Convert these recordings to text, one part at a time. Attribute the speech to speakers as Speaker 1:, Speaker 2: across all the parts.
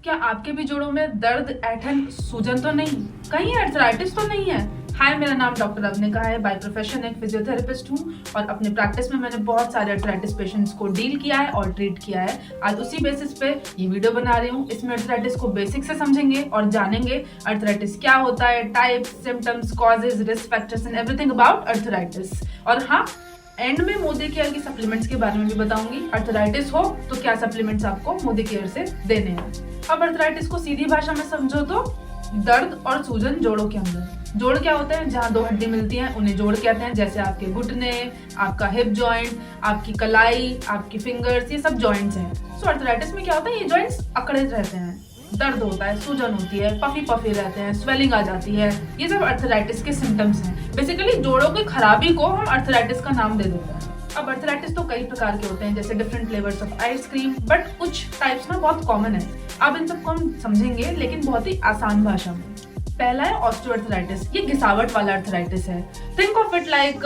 Speaker 1: क्या आपके भी जोड़ों में दर्द, ऐंठन, सूजन तो नहीं, कहीं आर्थराइटिस तो नहीं है? हाय, मेरा नाम डॉक्टर अवनिका है। बाय प्रोफेशन एक फिजियोथेरेपिस्ट हूँ और अपने प्रैक्टिस में मैंने बहुत सारे आर्थराइटिस पेशेंट्स को डील किया है और ट्रीट किया है। आज उसी बेसिस पे ये वीडियो बना रही हूँ। इसमें आर्थराइटिस को बेसिक से समझेंगे और जानेंगे आर्थराइटिस क्या होता है, types, symptoms, causes, risk factors and everything about arthritis. और हाँ, एंड में मोदी केयर की सप्लीमेंट्स के बारे में भी बताऊंगी। आर्थराइटिस हो तो क्या सप्लीमेंट्स आपको मोदी केयर से देने हैं। अब आर्थराइटिस को सीधी भाषा में समझो तो दर्द और सूजन जोड़ों के अंदर। जोड़ क्या होते हैं? जहाँ दो हड्डी मिलती हैं उन्हें जोड़ कहते हैं। जैसे आपके घुटने, आपका हिप जॉइंट, आपकी कलाई, आपकी फिंगर्स, ये सब जॉइंट्स हैं। सो आर्थराइटिस में क्या होता है? ये जॉइंट्स अकड़े रहते हैं, दर्द होता है, सूजन होती है, पफी पफी रहते हैं, स्वेलिंग आ जाती है। ये सब आर्थराइटिस के सिम्टम्स हैं। बेसिकली जोड़ों की खराबी को हम आर्थराइटिस का नाम दे देते हैं। अब आर्थराइटिस तो कई प्रकार के होते हैं, जैसे different flavours of ice cream, but कुछ टाइप्स ना बहुत कॉमन है। अब इन सबको हम समझेंगे लेकिन बहुत ही आसान भाषा में। पहला है ऑस्टियोआर्थराइटिस। ये घिसावट वाला आर्थराइटिस है। Think of it like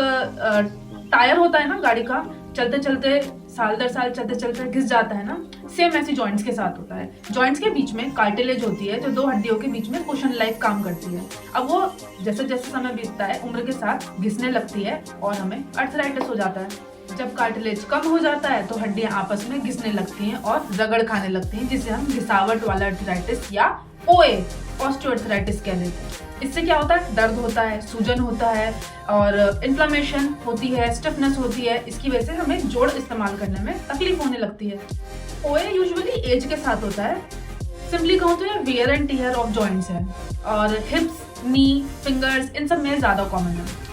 Speaker 1: tyre होता है ना गाड़ी का, चलते चलते साल दर साल चलते चलते घिस जाता है ना, सेम ऐसी जॉइंट्स के साथ होता है। जॉइंट्स के बीच में कार्टिलेज होती है जो दो हड्डियों के बीच में कुशन लाइक काम करती है। अब वो जैसे जैसे समय बीतता है उम्र के साथ घिसने लगती है और हमें आर्थराइटिस हो जाता है। जब कार्टिलेज कम हो जाता है तो हड्डियां आपस में घिसने लगती हैं और रगड़ खाने लगती हैं, जिसे हम घिसावट वाला आर्थराइटिस या ओए ऑस्टियोआर्थराइटिस कह देते हैं। इससे क्या होता है? दर्द होता है, सूजन होता है और इन्फ्लेमेशन होती है, स्टिफनेस होती है। इसकी वजह से हमें जोड़ इस्तेमाल करने में तकलीफ होने लगती है। ओए यूजुअली एज के साथ होता है। सिंपली कहूँ तो ये wear and tear of joints है और हिप्स, नी, फिंगर्स, इन सब में ज्यादा कॉमन है।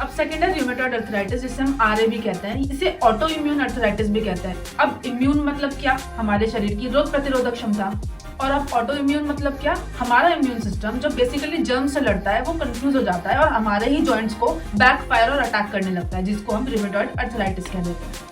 Speaker 1: अब सेकेंड है रूमेटॉइड आर्थराइटिस, जिसे हम आरए भी कहते हैं। इसे ऑटो इम्यून आर्थराइटिस भी कहते हैं। अब इम्यून मतलब क्या? हमारे शरीर की रोग प्रतिरोधक क्षमता। और अब ऑटो इम्यून मतलब क्या? हमारा इम्यून सिस्टम जो बेसिकली जर्म से लड़ता है वो कंफ्यूज हो जाता है और हमारे ही जॉइंट्स को बैकफायर और अटैक करने लगता है, जिसको हम रूमेटॉइड आर्थराइटिस कह देते हैं।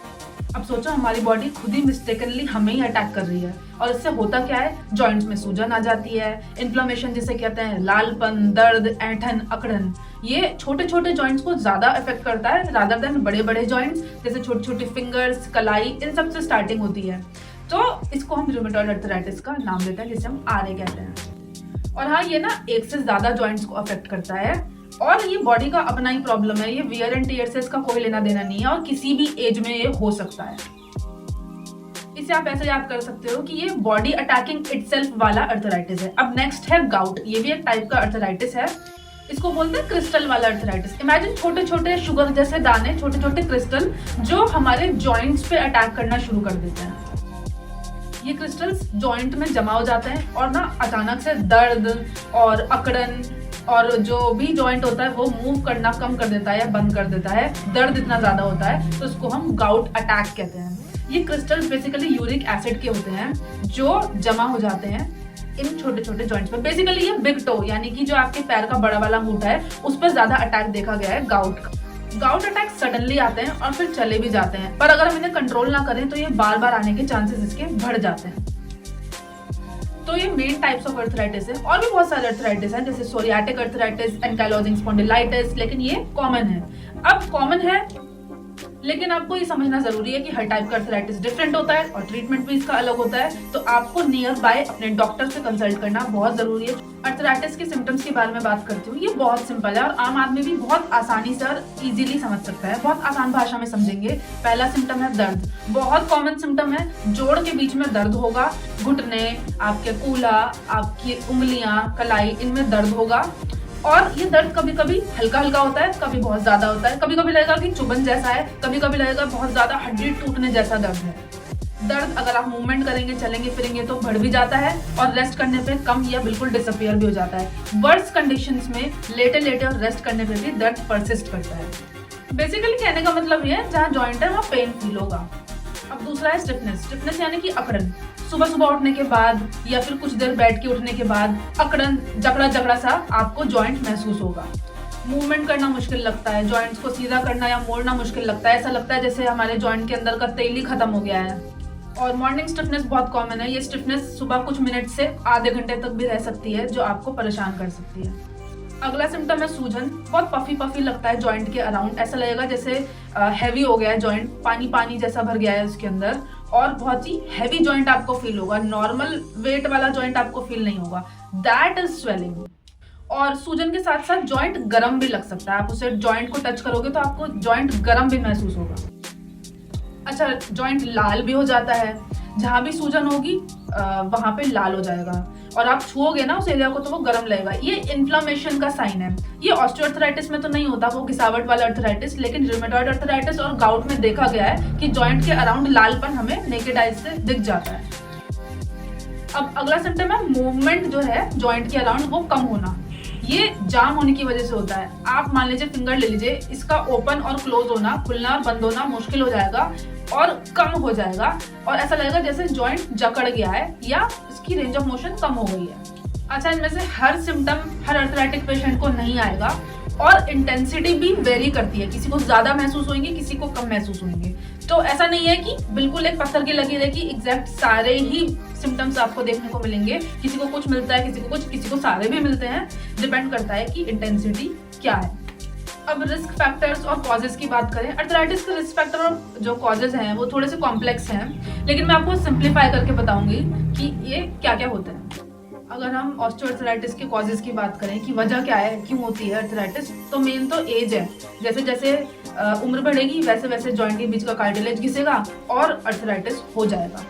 Speaker 1: अब सोचो, हमारी बॉडी खुद ही मिस्टेकनली हमें ही अटैक कर रही है और इससे होता क्या है? जॉइंट्स में सूजन आ जाती है, इन्फ्लेमेशन जिसे कहते हैं, लालपन, दर्द, ऐंठन, अकड़न। ये छोटे छोटे जॉइंट्स को ज्यादा इफेक्ट करता है रादर देन बड़े बड़े जॉइंट्स, जैसे छोटी छोटी फिंगर्स, कलाई, इन सब से स्टार्टिंग होती है। तो इसको हम रूमेटॉइड आर्थराइटिस का नाम देते हैं, जिसे हम आरए कहते हैं। और हाँ, ये ना एक से ज्यादा जॉइंट्स को अफेक्ट करता है और ये बॉडी का अपना ही प्रॉब्लम है। ये वियर एंड टियर से इसका कोई लेना देना नहीं है और किसी भी एज में ये हो सकता है। इसे आप ऐसे याद कर सकते हो कि ये बॉडी अटैकिंग इटसेल्फ वाला आर्थराइटिस है। अब नेक्स्ट है गाउट। ये भी एक टाइप का आर्थराइटिस है। इसको बोलते हैं क्रिस्टल वाला आर्थराइटिस। इमेजिन छोटे छोटे शुगर जैसे दाने, छोटे छोटे क्रिस्टल जो हमारे जॉइंट्स पे अटैक करना शुरू कर देते हैं। ये क्रिस्टल्स जॉइंट में जमा हो जाते हैं और ना अचानक से दर्द और अकड़न और जो भी जॉइंट होता है वो मूव करना कम कर देता है या बंद कर देता है। दर्द इतना ज्यादा होता है तो इसको हम गाउट अटैक कहते हैं। ये क्रिस्टल्स बेसिकली यूरिक एसिड के होते हैं जो जमा हो जाते हैं इन छोटे छोटे जॉइंट्स पर। बेसिकली ये बिग टो यानी कि जो आपके पैर का बड़ा वाला अंगूठा है उस पर ज्यादा अटैक देखा गया है गाउट का। गाउट अटैक सडनली आते हैं और फिर चले भी जाते हैं, पर अगर हम इन्हें कंट्रोल ना करें तो ये बार बार आने के चांसेस इसके बढ़ जाते हैं। तो ये मेन टाइप्स ऑफ आर्थराइटिस है। और भी बहुत सारे आर्थराइटिस हैं, जैसे सोरियाटिक आर्थराइटिस, एंकाइलोजिंग स्पॉन्डिलाइटिस, लेकिन ये कॉमन है। अब कॉमन है लेकिन आपको ये समझना जरूरी है कि हर टाइप का आर्थराइटिस डिफरेंट होता है और ट्रीटमेंट भी इसका अलग होता है। तो आपको नियर बाय अपने डॉक्टर से कंसल्ट करना बहुत जरूरी है। आर्थराइटिस के सिम्टम्स के बारे में बात करती हूँ। ये बहुत सिंपल है और आम आदमी भी बहुत आसानी से और इजीली समझ सकता है। बहुत आसान भाषा में समझेंगे। पहला सिम्टम है दर्द। बहुत कॉमन सिम्टम है, जोड़ के बीच में दर्द होगा। घुटने, आपके कूल्हा, आपकी उंगलियां, कलाई, इनमें दर्द होगा। और ये दर्द कभी कभी हल्का हल्का होता है, कभी बहुत ज्यादा होता है। कभी कभी लगेगा कि चुभन जैसा है, कभी कभी लगेगा बहुत ज्यादा हड्डी टूटने जैसा दर्द है। दर्द अगर आप मूवमेंट करेंगे, चलेंगे फिरेंगे तो बढ़ भी जाता है और रेस्ट करने पे कम या बिल्कुल डिसअपियर भी हो जाता है। वर्स्ट कंडीशंस में लेटे लेटे और रेस्ट करने पे भी दर्द परसिस्ट करता है। बेसिकली कहने का मतलब ये है, जहाँ जॉइंट है वहाँ पेन फील होगा। अब दूसरा है स्टिफनेस। स्टिफनेस यानी कि अकड़न। सुबह सुबह उठने के बाद या फिर कुछ देर बैठ के उठने के बाद अकड़न, जकड़ा जकड़ा सा आपको जॉइंट महसूस होगा। मूवमेंट करना मुश्किल लगता है, जॉइंट्स को सीधा करना या मोड़ना मुश्किल लगता है। ऐसा लगता है जैसे हमारे जॉइंट के अंदर का तेल ही खत्म हो गया है। और मॉर्निंग स्टिफनेस बहुत कॉमन है। ये स्टिफनेस सुबह कुछ मिनट से आधे घंटे तक भी रह सकती है, जो आपको परेशान कर सकती है। अगला सिम्टम है सूजन। बहुत पफी पफी लगता है जॉइंट के अराउंड। ऐसा लगेगा जैसे हैवी हो गया है जॉइंट, पानी पानी जैसा भर गया है उसके अंदर। और बहुत ही हैवी जॉइंट आपको फील होगा, नॉर्मल वेट वाला जॉइंट आपको फील नहीं होगा, दैट इज स्वेलिंग। और सूजन के साथ साथ जॉइंट गर्म भी लग सकता है, आप उसे जॉइंट को टच करोगे तो आपको जॉइंट गर्म भी महसूस होगा। अच्छा, जॉइंट लाल भी हो जाता है, जहां भी सूजन होगी वहां पे लाल हो जाएगा और आप छुओगे ना उस एरिया को तो वो गर्म लगेगा, ये इन्फ्लामेशन का साइन है। ये ऑस्टियोआर्थराइटिस में तो नहीं होता, वो घिसावट वाला अर्थराइटिस, लेकिन रूमेटॉइड अर्थराइटिस और गाउट में देखा गया है कि जॉइंट के अराउंड लालपन हमें नेकेड आइज से दिख जाता है। अब अगला सिम्टम है मूवमेंट जो है जॉइंट के अराउंड वो कम होना। ये जाम होने की वजह से होता है। आप मान लीजिए फिंगर ले लीजिए, इसका ओपन और क्लोज होना, खुलना और बंद होना मुश्किल हो जाएगा और कम हो जाएगा और ऐसा लगेगा जैसे जॉइंट जकड़ गया है या इसकी रेंज ऑफ मोशन कम हो गई है। अच्छा, इनमें से हर सिम्टम हर अर्थराइटिक पेशेंट को नहीं आएगा और इंटेंसिटी भी वेरी करती है, किसी को ज्यादा महसूस होंगे, किसी को कम महसूस होंगे। तो ऐसा नहीं है कि बिल्कुल एक पत्थर की लकीर है कि एग्जैक्ट सारे ही सिम्टम्स आपको देखने को मिलेंगे, किसी को कुछ मिलता है, किसी को कुछ, किसी को सारे भी मिलते हैं, डिपेंड करता है कि इंटेंसिटी क्या है। अब रिस्क फैक्टर्स और कॉजेज की बात करें, अर्थराइटिस के रिस्क फैक्टर और जो कॉजेज हैं वो थोड़े से कॉम्प्लेक्स हैं, लेकिन मैं आपको सिंप्लीफाई करके बताऊंगी कि ये क्या क्या होता है। अगर हम ऑस्टियोआर्थराइटिस के कॉजेज की बात करें कि वजह क्या है, क्यों होती है अर्थराइटिस, तो मेन तो एज है। जैसे जैसे उम्र बढ़ेगी वैसे वैसे जॉइंट के बीच का कार्टिलेज घिसेगा और अर्थराइटिस हो जाएगा।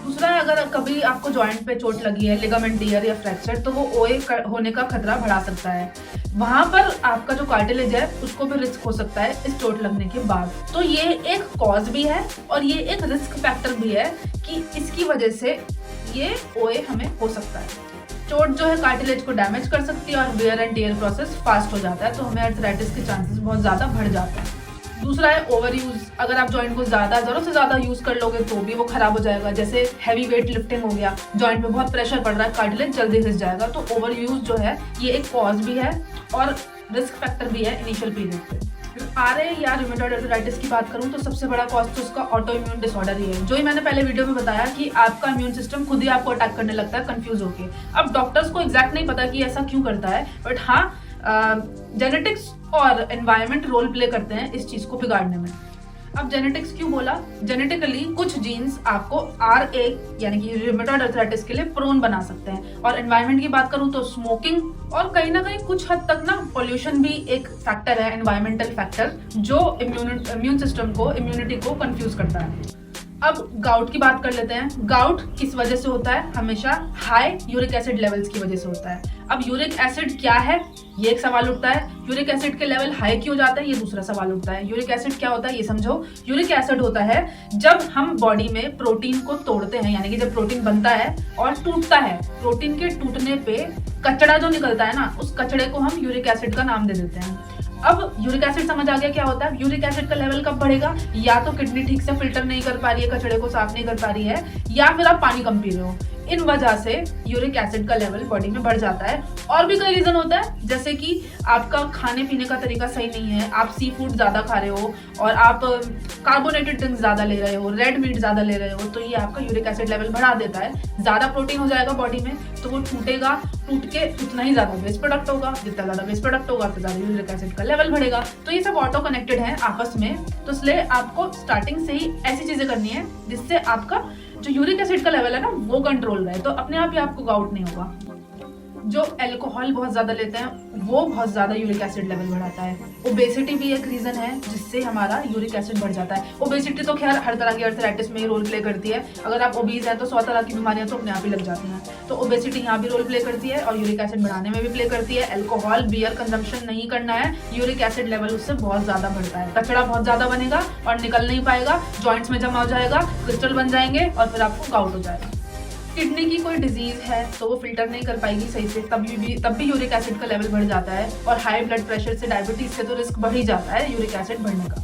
Speaker 1: दूसरा है, अगर कभी आपको जॉइंट पे चोट लगी है, लिगामेंट टियर या फ्रैक्चर, तो वो ओए होने का खतरा बढ़ा सकता है। वहां पर आपका जो कार्टिलेज है उसको भी रिस्क हो सकता है इस चोट लगने के बाद। तो ये एक कॉज भी है और ये एक रिस्क फैक्टर भी है कि इसकी वजह से ये ओए हमें हो सकता है। चोट जो है कार्टिलेज को डैमेज कर सकती है और wear and tear process fast हो जाता है, तो हमें अर्थराइटिस के चांसेस बहुत ज्यादा बढ़ जाते हैं। दूसरा है ओवर यूज, अगर आप जॉइंट को ज्यादा जरूरत से ज्यादा यूज कर लोगे तो भी वो खराब हो जाएगा। जैसे हैवी वेट लिफ्टिंग हो गया, जॉइंट में बहुत प्रेशर पड़ रहा है, कार्टिलेज जल्दी घिस जाएगा। तो ओवर यूज जो है ये एक कॉज भी है और रिस्क फैक्टर भी है इनिशियल पीरियड पे। आरए या रूमेटॉइड अर्थराइटिस की बात करूं तो सबसे बड़ा कॉज तो उसका ऑटो इम्यून डिसऑर्डर ही है, जो ही मैंने पहले वीडियो में बताया कि आपका इम्यून सिस्टम खुद ही आपको अटैक करने लगता है कंफ्यूज होके। अब डॉक्टर्स को एग्जैक्ट नहीं पता कि ऐसा क्यों करता है, बट हाँ जेनेटिक्स और एनवायरनमेंट रोल प्ले करते हैं इस चीज को बिगाड़ने में। अब जेनेटिक्स क्यों बोला, जेनेटिकली कुछ जीन्स आपको RA यानी कि रूमेटॉइड अर्थराइटिस के लिए प्रोन बना सकते हैं। और एनवायरनमेंट की बात करूं तो स्मोकिंग और कहीं ना कहीं कुछ हद तक ना पोल्यूशन भी एक फैक्टर है, एनवायरमेंटल फैक्टर, जो इम्यून सिस्टम को, इम्यूनिटी को कंफ्यूज करता है। अब गाउट की बात कर लेते हैं। गाउट किस वजह से होता है, हमेशा हाई यूरिक एसिड लेवल्स की वजह से होता है। अब यूरिक एसिड क्या है ये एक सवाल उठता है, यूरिक एसिड के लेवल हाई क्यों जाता है ये दूसरा सवाल उठता है। यूरिक एसिड क्या होता है ये समझो। यूरिक एसिड होता है जब हम बॉडी में प्रोटीन को तोड़ते हैं, यानी कि जब प्रोटीन बनता है और टूटता है, प्रोटीन के टूटने पे कचड़ा जो निकलता है ना, उस कचड़े को हम यूरिक एसिड का नाम दे देते हैं। अब यूरिक एसिड समझ आ गया क्या होता है। यूरिक एसिड का लेवल कब बढ़ेगा, या तो किडनी ठीक से फिल्टर नहीं कर पा रही है, कचड़े को साफ नहीं कर पा रही है, या फिर आप पानी कम पी रहे हो। इन वजह से यूरिक एसिड का लेवल बॉडी में बढ़ जाता है। और भी कई रीजन होता है, जैसे कि आपका खाने पीने का तरीका सही नहीं है, आप सी फूड ज्यादा खा रहे हो और आप कार्बोनेटेड ड्रिंक्स ज्यादा ले रहे हो, रेड मीट ज्यादा ले रहे हो, तो ये आपका यूरिक एसिड लेवल बढ़ा देता है। ज्यादा प्रोटीन हो जाएगा बॉडी में तो वो टूटेगा, टूट के उतना ही ज्यादा वेस्ट प्रोडक्ट होगा, जितना ज्यादा वेस्ट प्रोडक्ट होगा उतना ज्यादा यूरिक एसिड का लेवल बढ़ेगा। तो ये सब ऑटो कनेक्टेड है आपस में, तो इसलिए आपको स्टार्टिंग से ही ऐसी चीजें करनी है जिससे आपका जो यूरिक एसिड का लेवल है ना वो कंट्रोल रहे, तो अपने आप ही आपको गाउट नहीं होगा। जो अल्कोहल बहुत ज्यादा लेते हैं वो बहुत ज्यादा यूरिक एसिड लेवल बढ़ाता है। ओबेसिटी भी एक रीजन है जिससे हमारा यूरिक एसिड बढ़ जाता है। ओबेसिटी तो खैर हर तरह की अर्थराइटिस में ही रोल प्ले करती है, अगर आप ओबीज हैं तो 100 तरह की बीमारियां तो अपने आप ही लग जाती हैं। तो ओबेसिटी यहाँ भी रोल प्ले करती है और यूरिक एसिड बढ़ाने में भी प्ले करती है। अल्कोहल बियर कंजम्पशन नहीं करना है, यूरिक एसिड लेवल उससे बहुत ज्यादा बढ़ता है, कचड़ा बहुत ज्यादा बनेगा और निकल नहीं पाएगा, जॉइंट्स में जमा हो जाएगा, क्रिस्टल बन जाएंगे और फिर आपको गाउट हो जाएगा। किडनी की कोई डिजीज है तो वो फिल्टर नहीं कर पाएगी सही से, तब भी यूरिक एसिड का लेवल बढ़ जाता है। और हाई ब्लड प्रेशर से, डायबिटीज से तो रिस्क बढ़ ही जाता है यूरिक एसिड बढ़ने का।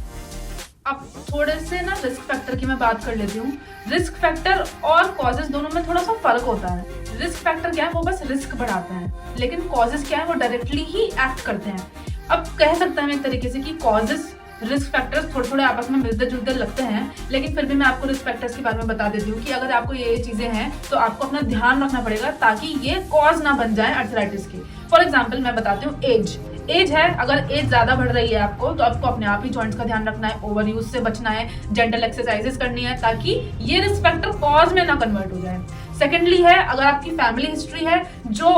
Speaker 1: अब थोड़े से ना रिस्क फैक्टर की मैं बात कर लेती हूँ। रिस्क फैक्टर और कॉजेज दोनों में थोड़ा सा फर्क होता है। रिस्क फैक्टर क्या है, वो बस रिस्क बढ़ाते हैं, लेकिन कॉजेज क्या है, वो डायरेक्टली ही एक्ट करते हैं। अब कह सकते हैं एक तरीके से कि कॉजेज रिस्क फैक्टर्स थोड़े थोड़े आपस में मिलते जुलते लगते हैं, लेकिन फिर भी मैं आपको रिस्क फैक्टर्स के बारे में बता देती हूँ कि अगर आपको ये चीजें हैं तो आपको अपना ध्यान रखना पड़ेगा ताकि ये कॉज ना बन जाए अर्थराइटिस की। फॉर एग्जाम्पल मैं बताती हूँ एज एज है, अगर एज ज़्यादा बढ़ रही है आपको तो आपको अपने आप ही जॉइंट्स का ध्यान रखना है, ओवर यूज से बचना है, जेंटल एक्सरसाइजेस करनी है ताकि ये रिस्क फैक्टर कॉज में ना कन्वर्ट हो जाए। सेकेंडली है, अगर आपकी फैमिली हिस्ट्री है, जो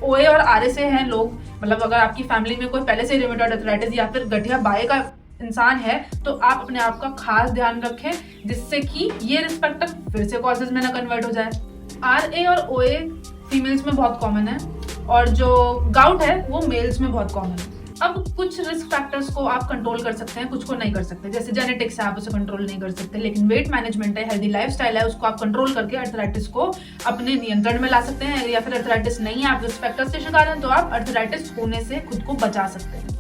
Speaker 1: ओए और आरए से हैं लोग, मतलब अगर आपकी फैमिली में कोई पहले से रिमेटॉइड आर्थराइटिस या फिर गठिया बाये का इंसान है तो आप अपने आप का खास ध्यान रखें जिससे कि ये रिस्क फैक्टर फिर से कॉजेज में ना कन्वर्ट हो जाए। आरए और ओए फीमेल्स में बहुत कॉमन है और जो गाउट है वो मेल्स में बहुत कॉमन है। अब कुछ रिस्क फैक्टर्स को आप कंट्रोल कर सकते हैं, कुछ को नहीं कर सकते। जैसे जेनेटिक्स है, आप उसे कंट्रोल नहीं कर सकते, लेकिन वेट मैनेजमेंट है, हेल्दी लाइफस्टाइल है, उसको आप कंट्रोल करके अर्थराइटिस को अपने नियंत्रण में ला सकते हैं। या फिर अर्थराइटिस नहीं है, आप रिस्क फैक्टर्स के शिकार हैं, तो आप अर्थराइटिस होने से खुद को बचा सकते हैं।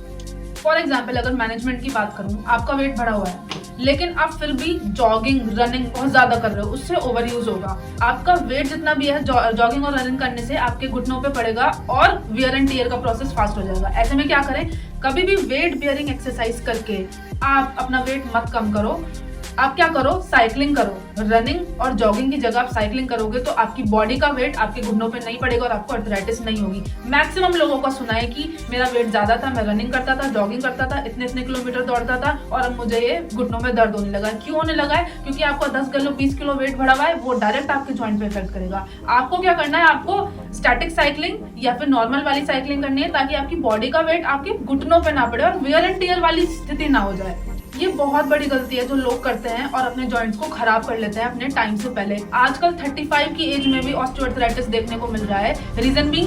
Speaker 1: फॉर एग्जाम्पल, अगर मैनेजमेंट की बात करूं, आपका वेट बढ़ा हुआ है लेकिन आप फिर भी जॉगिंग रनिंग बहुत ज्यादा कर रहे हो, उससे ओवर यूज होगा। आपका वेट जितना भी है, जॉगिंग और रनिंग करने से आपके घुटनों पे पड़ेगा और वियर एंड टियर का प्रोसेस फास्ट हो जाएगा। ऐसे में क्या करें, कभी भी वेट बियरिंग एक्सरसाइज करके आप अपना वेट मत कम करो। आप क्या करो, साइकिलिंग करो। रनिंग और जॉगिंग की जगह आप साइकिलिंग करोगे तो आपकी बॉडी का वेट आपके घुटनों पे नहीं पड़ेगा और आपको अर्थराइटिस नहीं होगी। मैक्सिमम लोगों का सुना है कि मेरा वेट ज्यादा था, मैं रनिंग करता था, जॉगिंग करता था, इतने इतने किलोमीटर दौड़ता था और अब मुझे ये घुटनों में दर्द होने लगा है। क्यों होने लगा है? क्योंकि आपको 10 किलो 20 किलो वेट बढ़ा हुआ है, वो डायरेक्ट आपके जॉइंट पे इफेक्ट करेगा। आपको क्या करना है, आपको स्टैटिक साइकिलिंग या फिर नॉर्मल वाली साइकिलिंग करनी है ताकि आपकी बॉडी का वेट आपके घुटनों पे ना पड़े और वियर एंड टियर वाली स्थिति ना हो जाए। ये बहुत बड़ी गलती है जो लोग करते हैं और अपने जॉइंट्स को खराब कर लेते हैं अपने टाइम से पहले। आजकल 35 की एज में भी ऑस्टियोआर्थराइटिस देखने को मिल रहा है। रीजन भी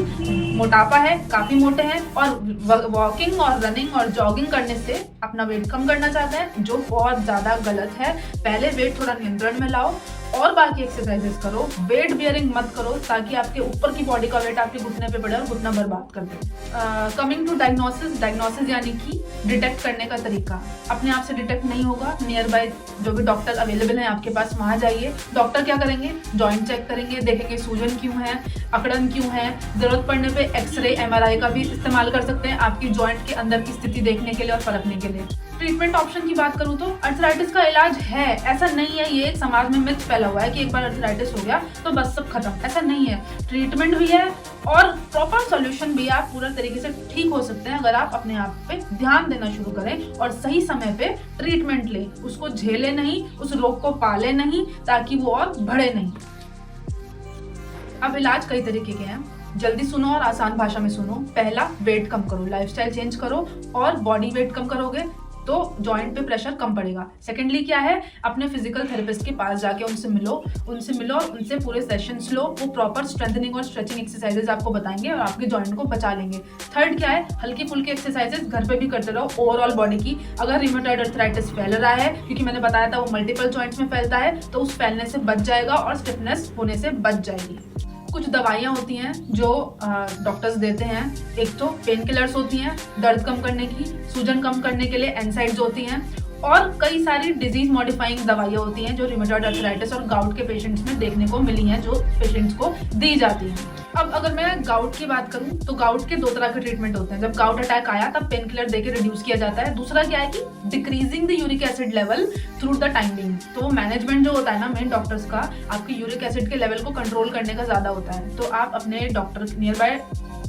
Speaker 1: मोटापा है, काफी मोटे हैं और वॉकिंग और रनिंग और जॉगिंग करने से अपना वेट कम करना चाहते हैं, जो बहुत ज्यादा गलत है। पहले वेट थोड़ा नियंत्रण में लाओ और बाकी एक्सरसाइजेस करो, वेट बियरिंग मत करो ताकि आपके ऊपर की बॉडी का वेट आपके घुटने पे पड़े और घुटना बर्बाद कर दे। कमिंग टू डायग्नोसिस यानी कि डिटेक्ट करने का तरीका। अपने आप से डिटेक्ट नहीं होगा, नियर बाय जो भी डॉक्टर अवेलेबल हैं आपके पास, वहां जाइए। डॉक्टर क्या करेंगे, जॉइंट चेक करेंगे, देखेंगे सूजन क्यों है, अकड़न क्यों है। जरूरत पड़ने पे एक्सरे MRI का भी इस्तेमाल कर सकते हैं आपकी जॉइंट के अंदर की स्थिति देखने के लिए और परखने के लिए। ट्रीटमेंट ऑप्शन की बात करूं तो अर्थराइटिस का इलाज है, ऐसा नहीं है। ये एक समाज में मिथ फैला हुआ है कि एक बार अर्थराइटिस हो गया तो बस सब खत्म, ऐसा नहीं है। ट्रीटमेंट भी है और प्रॉपर सॉल्यूशन भी है। आप पूरा तरीके से ठीक हो सकते हैं अगर आप अपने आप पे ध्यान देना शुरू करें और सही समय पे ट्रीटमेंट लें। उसको झेले नहीं, उस रोग को पाले नहीं ताकि वो और बढ़े नहीं। अब इलाज कई तरीके के हैं, जल्दी सुनो और आसान भाषा में सुनो। पहला, वेट कम करो, लाइफस्टाइल चेंज करो और बॉडी वेट कम करोगे तो जॉइंट पे प्रेशर कम पड़ेगा। सेकेंडली क्या है, अपने फिजिकल थेरेपिस्ट के पास जाके उनसे मिलो और उनसे पूरे सेशंस लो। वो प्रॉपर स्ट्रेंथनिंग और स्ट्रेचिंग एक्सरसाइजेस आपको बताएंगे और आपके जॉइंट को बचा लेंगे। थर्ड क्या है, हल्की फुल्की एक्सरसाइजेस घर पे भी करते रहो ओवरऑल बॉडी की। अगर रिमेटॉइड अर्थराइटिस फैल रहा है, क्योंकि मैंने बताया था वो मल्टीपल जॉइंट्स में फैलता है, तो उस फैलने से बच जाएगा और स्टिफनेस होने से बच जाएगी। कुछ दवाइयाँ होती हैं जो डॉक्टर्स देते हैं। एक तो पेन किलर्स होती हैं दर्द कम करने की, सूजन कम करने के लिए एनसाइड्स होती हैं और कई सारी डिजीज मॉडिफाइंग दवाइयाँ होती हैं जो रिमेटॉइड अर्थराइटिस और गाउट के पेशेंट्स में देखने को मिली हैं, जो पेशेंट्स को दी जाती हैं। अब अगर मैं गाउट की बात करूं तो गाउट के 2 तरह के ट्रीटमेंट होते हैं। जब गाउट अटैक आया तब पेन किलर देके रिड्यूस किया जाता है। दूसरा क्या है कि decreasing the uric acid level through the timing. तो मैनेजमेंट जो होता है ना मेन डॉक्टर्स का, आपके यूरिक एसिड के लेवल को कंट्रोल करने का ज्यादा होता है। तो आप अपने नियर बाय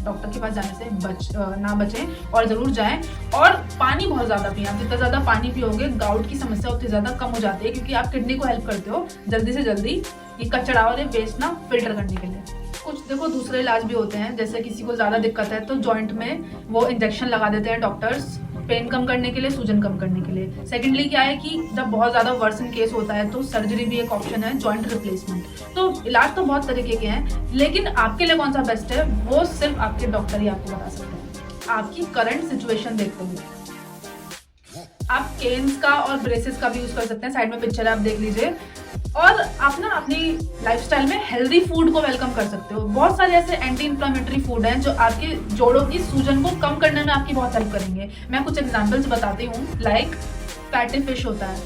Speaker 1: डॉक्टर के पास जाने से ना बचें और जरूर जाएं। और पानी बहुत ज्यादा पिएं। आप जितना ज्यादा पानी पियोगे गाउट की समस्या उतनी ज्यादा कम हो जाती है, क्योंकि आप किडनी को हेल्प करते हो जल्दी से जल्दी ये कचरा और ये वेस्ट ना फिल्टर करने के लिए। कुछ देखो दूसरे इलाज भी होते हैं, जैसे किसी को ज्यादा दिक्कत है तो जॉइंट में वो इंजेक्शन लगा देते हैं डॉक्टर्स, पेन कम करने के लिए, सूजन कम करने के लिए। सेकेंडली क्या है कि जब बहुत ज्यादा वर्सन केस होता है तो सर्जरी भी एक ऑप्शन है, जॉइंट रिप्लेसमेंट। तो इलाज तो बहुत तरीके के हैं, लेकिन आपके लिए कौन सा बेस्ट है वो सिर्फ आपके डॉक्टर ही आपको बता सकते हैं, आपकी करंट सिचुएशन देखते हुए। आप केन्स का और ब्रेसेस का भी यूज कर सकते हैं, साइड में पिक्चर आप देख लीजिए। और आप ना अपनी लाइफस्टाइल में हेल्दी फूड को वेलकम कर सकते हो। बहुत सारे ऐसे एंटी इंफ्लेमेटरी फूड हैं जो आपके जोड़ों की सूजन को कम करने में आपकी बहुत हेल्प करेंगे। मैं कुछ एग्जांपल्स बताती हूँ। लाइक फैटी फिश होता है,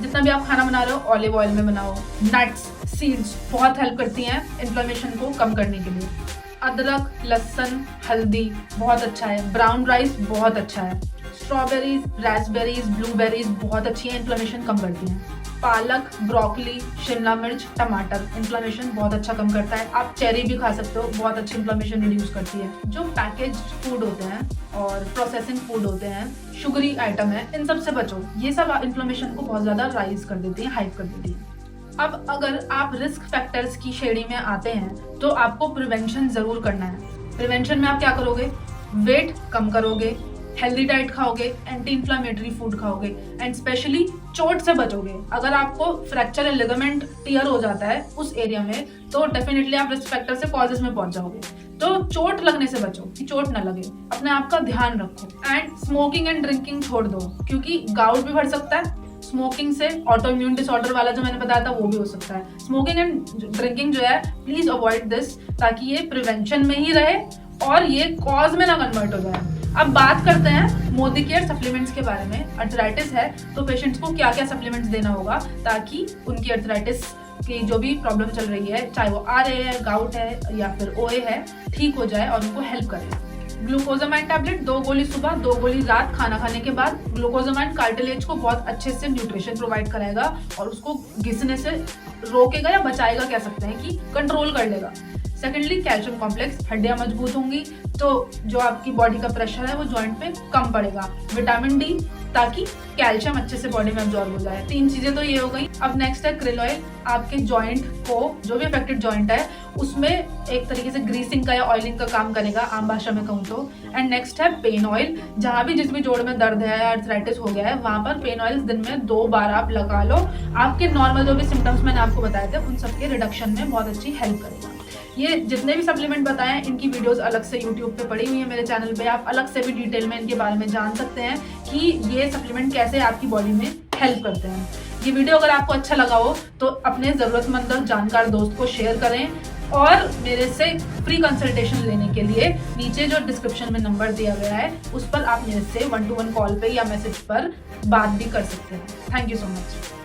Speaker 1: जितना भी आप खाना बना रहे हो ऑलिव ऑयल में बनाओ। नट्स, सीड्स बहुत हेल्प करती हैं इन्फ्लेमेशन को कम करने के लिए। अदरक, लहसुन, हल्दी बहुत अच्छा है। ब्राउन राइस बहुत अच्छा है। स्ट्रॉबेरीज, रास्पबेरीज, ब्लूबेरीज बहुत अच्छी है, इन्फ्लेमेशन कम करती हैं। पालक, ब्रोकली, शिमला मिर्च, टमाटर इन्फ्लेमेशन बहुत अच्छा कम करता है। आप चेरी भी खा सकते हो, बहुत अच्छी इन्फ्लेमेशन रिड्यूस करती है। जो पैकेज फूड होते हैं और प्रोसेसिंग फूड होते हैं, शुगरी आइटम है, इन सब से बचो। ये सब इन्फ्लेमेशन को बहुत ज़्यादा राइज कर देती है, हाइप कर देती है। अब अगर आप रिस्क फैक्टर्स की श्रेणी में आते हैं तो आपको प्रिवेंशन ज़रूर करना है। प्रिवेंशन में आप क्या करोगे? वेट कम करोगे, हेल्दी डाइट खाओगे, एंटी इन्फ्लामेटरी फूड खाओगे एंड स्पेशली चोट से बचोगे। अगर आपको फ्रैक्चर या लिगामेंट टियर हो जाता है उस एरिया में तो डेफिनेटली आप रिस्क फैक्टर से कॉजेज में पहुंच जाओगे। तो चोट लगने से बचो कि चोट ना लगे, अपने आप का ध्यान रखो एंड स्मोकिंग एंड ड्रिंकिंग छोड़ दो क्योंकि गाउट भी बढ़ सकता है। स्मोकिंग से ऑटो इम्यून डिसऑर्डर वाला जो मैंने बताया था वो भी हो सकता है। स्मोकिंग एंड ड्रिंकिंग जो है प्लीज अवॉइड दिस ताकि ये प्रिवेंशन में ही रहे और ये कॉज में ना कन्वर्ट हो जाए। अब बात करते हैं मोदी केयर सप्लीमेंट्स के बारे में। अर्थराइटिस है तो पेशेंट्स को क्या क्या सप्लीमेंट्स देना होगा ताकि उनकी अर्थराइटिस की जो भी प्रॉब्लम चल रही है, चाहे वो RA है, गाउट है या फिर OA है, ठीक हो जाए और उनको हेल्प करे। ग्लूकोजामाइन टैबलेट 2 गोली सुबह 2 गोली रात खाना खाने के बाद। ग्लूकोजामाइन कार्टिलेज को बहुत अच्छे से न्यूट्रिशन प्रोवाइड कराएगा और उसको घिसने से रोकेगा या बचाएगा, कह सकते हैं कि कंट्रोल कर लेगा। सेकेंडली कैल्शियम कॉम्प्लेक्स, हड्डियां मजबूत होंगी तो जो आपकी बॉडी का प्रेशर है वो जॉइंट पे कम पड़ेगा। विटामिन D ताकि कैल्शियम अच्छे से बॉडी में एब्जॉर्ब हो जाए। 3 चीजें तो ये हो गई। अब नेक्स्ट है क्रिल ऑयल, आपके जॉइंट को, जो भी अफेक्टेड जॉइंट है उसमें एक तरीके से ग्रीसिंग का या ऑयलिंग का काम करेगा, आम भाषा में कहूँ तो। एंड नेक्स्ट है पेन ऑयल, जहाँ भी जिस भी जोड़ में दर्द है या अर्थराइटिस हो गया है वहां पर पेन ऑयल दिन में 2 बार आप लगा लो। आपके नॉर्मल जो भी सिम्टम्स मैंने आपको बताए थे उन सबके रिडक्शन में बहुत अच्छी हेल्प करेगा। ये जितने भी सप्लीमेंट बताए हैं इनकी वीडियोस अलग से यूट्यूब पे पड़ी हुई है मेरे चैनल पे, आप अलग से भी डिटेल में इनके बारे में जान सकते हैं कि ये सप्लीमेंट कैसे आपकी बॉडी में हेल्प करते हैं। ये वीडियो अगर आपको अच्छा लगा हो तो अपने ज़रूरतमंद और जानकार दोस्त को शेयर करें और मेरे से फ्री कंसल्टेशन लेने के लिए नीचे जो डिस्क्रिप्शन में नंबर दिया गया है उस पर आप मेरे से 1-to-1 कॉल पे या मैसेज पर बात भी कर सकते हैं। Thank you so much.